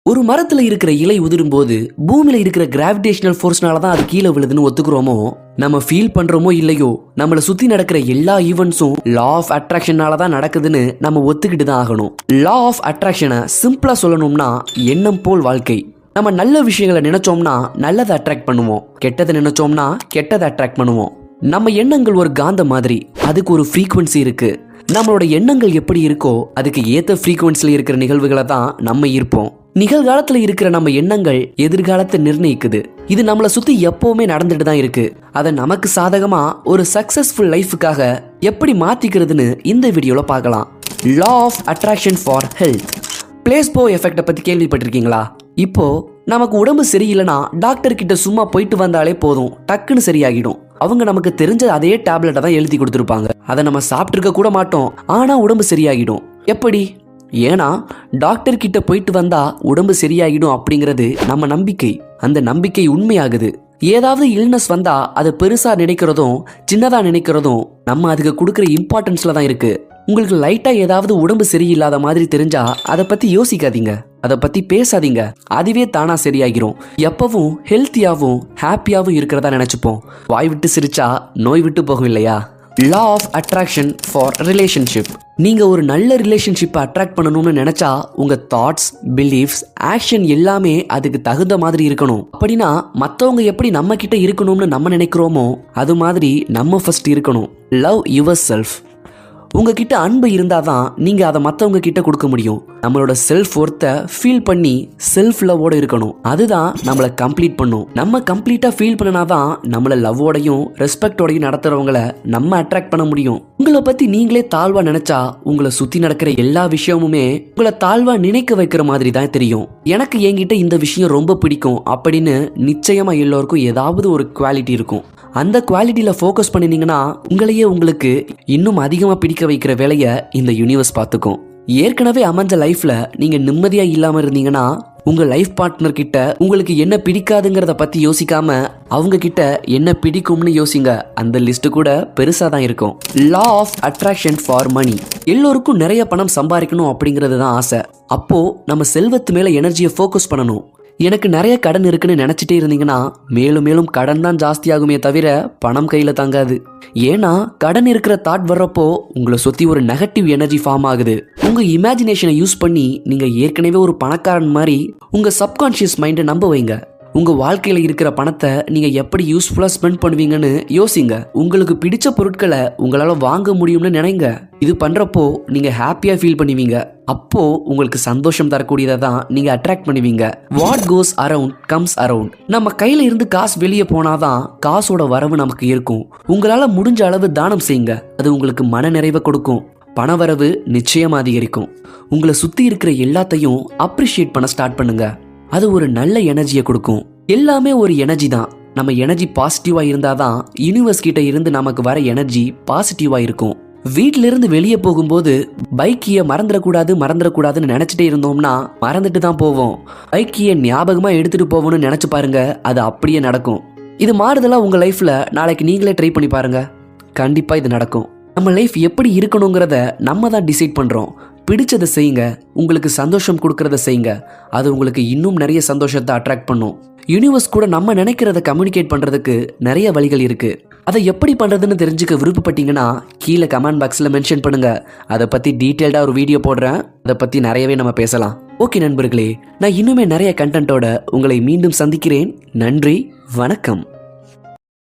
ஒரு மரத்துல இருக்கிற இலை உதிரும் போது பூமியில இருக்கிற கிராவிடேஷனல் ஃபோர்ஸ்னால தான் அது கீழே விழுதுன்னு ஒத்துக்கிறோமோ, நம்ம ஃபீல் பண்றோமோ இல்லையோ, நம்மள சுத்தி நடக்கிற எல்லா ஈவெண்ட்ஸும் லா ஆஃப் அட்ராக்ஷனால தான் நடக்குதுன்னு நம்ம ஒத்துக்கிட்டு தான் ஆகணும். லா ஆஃப் அட்ராக்ஷனை சிம்பிளா சொல்லணும்னா எண்ணம் போல் வாழ்க்கை. நம்ம நல்ல விஷயங்களை நினைச்சோம்னா நல்லதை அட்ராக்ட் பண்ணுவோம், கெட்டதை நினைச்சோம்னா கெட்டதை அட்ராக்ட் பண்ணுவோம். நம்ம எண்ணங்கள் ஒரு காந்த மாதிரி, அதுக்கு ஒரு ஃப்ரீக்வன்சி இருக்கு. நம்மளோட எண்ணங்கள் எப்படி இருக்கோ அதுக்கு ஏத்த ஃப்ரீக்வன்சில இருக்கிற நிகழ்வுகளை தான் நம்ம ஈர்ப்போம். நிகழ்காலத்துல இருக்கிற நம்ம எண்ணங்கள் எதிர்காலத்தை நிர்ணயிக்குது. இது நம்மளை சுத்தி எப்பவுமே நடந்துட்டு தான் இருக்கு. அதை நமக்கு சாதகமா ஒரு சக்சஸ்ஃபுல் லைஃபுக்காக எப்படி மாத்திக்கிறதுன்னு இந்த வீடியோல பார்க்கலாம். Law of attraction for health. Placebo எஃபெக்டை பத்தி கேள்விப்பட்டிருக்கீங்களா? இப்போ நமக்கு உடம்பு சரியில்லைன்னா டாக்டர் கிட்ட சும்மா போயிட்டு வந்தாலே போதும், டக்குன்னு சரியாகிடும். அவங்க நமக்கு தெரிஞ்ச அதே டேப்லெட்டை தான் எழுதி கொடுத்துருப்பாங்க. அதை நம்ம சாப்பிட்டுருக்க கூட மாட்டோம், ஆனா உடம்பு சரியாகிடும். எப்படி? ஏன்னா டாக்டர் கிட்ட போயிட்டு வந்தா உடம்பு சரியாகிடும் அப்படிங்கிறது நம்ம நம்பிக்கை. அந்த நம்பிக்கை உண்மையாகுது. ஏதாவது இல்னஸ் வந்தா அதை பெருசா நினைக்கிறதும் சின்னதா நினைக்கிறதும் நம்ம அதுக்கு கொடுக்குற இம்பார்ட்டன்ஸ்ல தான் இருக்கு. உங்களுக்கு லைட்டா ஏதாவது உடம்பு சரியில்லாத மாதிரி தெரிஞ்சா அதை பத்தி யோசிக்காதீங்க, அதை பத்தி பேசாதீங்க, அதுவே தானா சரியாகிரும். எப்பவும் ஹெல்த்தியாவும் ஹாப்பியாவும் இருக்கிறதா நினைச்சுப்போம். வாய் விட்டு சிரிச்சா நோய் விட்டு போகும் இல்லையா? Law of attraction for relationship. நீங்க ஒரு நல்ல ரிலேஷன்ஷிப்பை அட்ராக்ட் பண்ணணும்னு நினைச்சா உங்க தாட்ஸ், பிலீஃப்ஸ், ஆக்ஷன் எல்லாமே அதுக்கு தகுந்த மாதிரி இருக்கணும். அப்படின்னா மற்றவங்க எப்படி நம்ம கிட்ட இருக்கணும்னு நம்ம நினைக்கிறோமோ அது மாதிரி நம்ம ஃபர்ஸ்ட் இருக்கணும். Love your self. உங்ககிட்ட அன்பு இருந்தாதான் நீங்க அதை மற்றவங்க கிட்ட கொடுக்க முடியும். நம்மளோட செல்ஃப் ஒர்த்தை ஃபீல் பண்ணி செல்ஃப் லவ்வோட இருக்கணும். அதுதான் நம்மளை கம்ப்ளீட் பண்ணும். நம்ம கம்ப்ளீட்டா ஃபீல் பண்ணனாதான் நம்மளை லவ்வோடையும் ரெஸ்பெக்டோடையும் நடத்துறவங்களை நம்ம அட்ராக்ட் பண்ண முடியும். உங்களை பத்தி நீங்களே தாழ்வா நினைச்சா உங்களை சுத்தி நடக்கிற எல்லா விஷயமுமே உங்களை தாழ்வா நினைக்க வைக்கிற மாதிரி தான் தெரியும். எனக்கு என்கிட்ட இந்த விஷயம் ரொம்ப பிடிக்கும் அப்படின்னு நிச்சயமா எல்லோருக்கும் ஏதாவது ஒரு குவாலிட்டி இருக்கும். அந்த குவாலிட்டியில ஃபோக்கஸ் பண்ணினீங்கன்னா உங்களையே உங்களுக்கு இன்னும் அதிகமா பிடிக்க வைக்கிற வேலையை இந்த யூனிவர்ஸ் பார்த்துக்கும். ஏற்கனவே அமைஞ்ச லைஃப்ல நீங்க நிம்மதியா இல்லாம இருந்தீங்கன்னா உங்க லைஃப் பார்ட்னர் கிட்ட உங்களுக்கு என்ன பிடிக்காதுங்கிறத பத்தி யோசிக்காம அவங்க கிட்ட என்ன பிடிக்கும்னு யோசிங்க. அந்த லிஸ்ட் கூட பெருசா தான் இருக்கும். Law of attraction for money. எல்லோருக்கும் நிறைய பணம் சம்பாதிக்கணும் அப்படிங்கிறது தான் ஆசை. அப்போ நம்ம செல்வத்து மேல எனர்ஜியை ஃபோக்கஸ் பண்ணணும். எனக்கு நிறைய கடன் இருக்குன்னு நினைச்சிட்டே இருந்தீங்கன்னா மேலும் மேலும் கடன் தான் ஜாஸ்தியாகுமே தவிர பணம் கையில தங்காது. ஏன்னா கடன் இருக்கிற தாட் வர்றப்போ உங்களை சுத்தி ஒரு நெகட்டிவ் எனர்ஜி ஃபார்ம் ஆகுது. உங்க இமேஜினேஷனை யூஸ் பண்ணி நீங்க ஏற்கனவே ஒரு பணக்காரன் மாதிரி உங்க சப்கான்ஷியஸ் மைண்டை நம்ப வைங்க. உங்க வாழ்க்கையில இருக்கிற பணத்தை நீங்க எப்படி யூஸ்ஃபுல்லா ஸ்பெண்ட் பண்ணுவீங்கன்னு யோசிங்க. உங்களுக்கு பிடிச்ச பொருட்களை உங்களால வாங்க முடியும்னு நினைங்க. இது பண்றப்போ நீங்க ஹாப்பியா ஃபீல் பண்ணுவீங்க. அப்போ உங்களுக்கு சந்தோஷம் தரக்கூடியதை தான் நீங்க அட்ராக்ட் பண்ணுவீங்க. What goes around comes around. நம்ம கையில இருந்து காசு வெளியே போனாதான் காசோட வரவு நமக்கு இருக்கும். உங்களால முடிஞ்ச அளவு தானம் செய்யுங்க, அது உங்களுக்கு மன நிறைவை கொடுக்கும். பணவரவு நிச்சயம் அதிகரிக்கும். உங்களை சுத்தி இருக்கிற எல்லாத்தையும் அப்ரிஷியேட் பண்ண ஸ்டார்ட் பண்ணுங்க, அது ஒரு நல்ல எனர்ஜியை கொடுக்கும். எல்லாமே ஒரு எனர்ஜி தான். நம்ம எனர்ஜி பாசிட்டிவா இருந்தாதான் யூனிவர்ஸ் கிட்ட இருந்து நமக்கு வர எனர்ஜி பாசிட்டிவா இருக்கும். வீட்டில இருந்து வெளியே போகும்போது பைக்கிய மறந்துடக்கூடாதுன்னு நினைச்சிட்டே இருந்தோம்னா மறந்துட்டு தான் போவோம். பைக்கிய ஞாபகமா எடுத்துட்டு போவோம்னு நினைச்சு பாருங்க, அது அப்படியே நடக்கும். இது மாறுதலா உங்க லைஃப்ல நாளைக்கு நீங்களே ட்ரை பண்ணி பாருங்க, கண்டிப்பா இது நடக்கும். நம்ம லைஃப் எப்படி இருக்கணுங்கிறத நம்ம தான் டிசைட் பண்றோம். பிடிச்சதை செய்யுங்க, உங்களுக்கு சந்தோஷம் கொடுக்கறத செய்யுங்க, அது உங்களுக்கு இன்னும் நிறைய சந்தோஷத்தை அட்ராக்ட் பண்ணும். யூனிவர்ஸ் கூட நம்ம நினைக்கிறத கம்யூனிகேட் பண்றதுக்கு நிறைய வழிகள் இருக்கு. அதை எப்படி பண்றதுன்னு தெரிஞ்சுக்க விருப்பப்பட்டீங்கன்னா கீழே கமெண்ட் பாக்ஸ்ல மென்ஷன் பண்ணுங்க. அதை பத்தி டீட்டெயில்டா ஒரு வீடியோ போடுறேன், அதை பத்தி நிறையவே நம்ம பேசலாம். ஓகே நண்பர்களே, நான் இன்னுமே நிறைய கண்டென்ட்டோட உங்களை மீண்டும் சந்திக்கிறேன். நன்றி, வணக்கம்.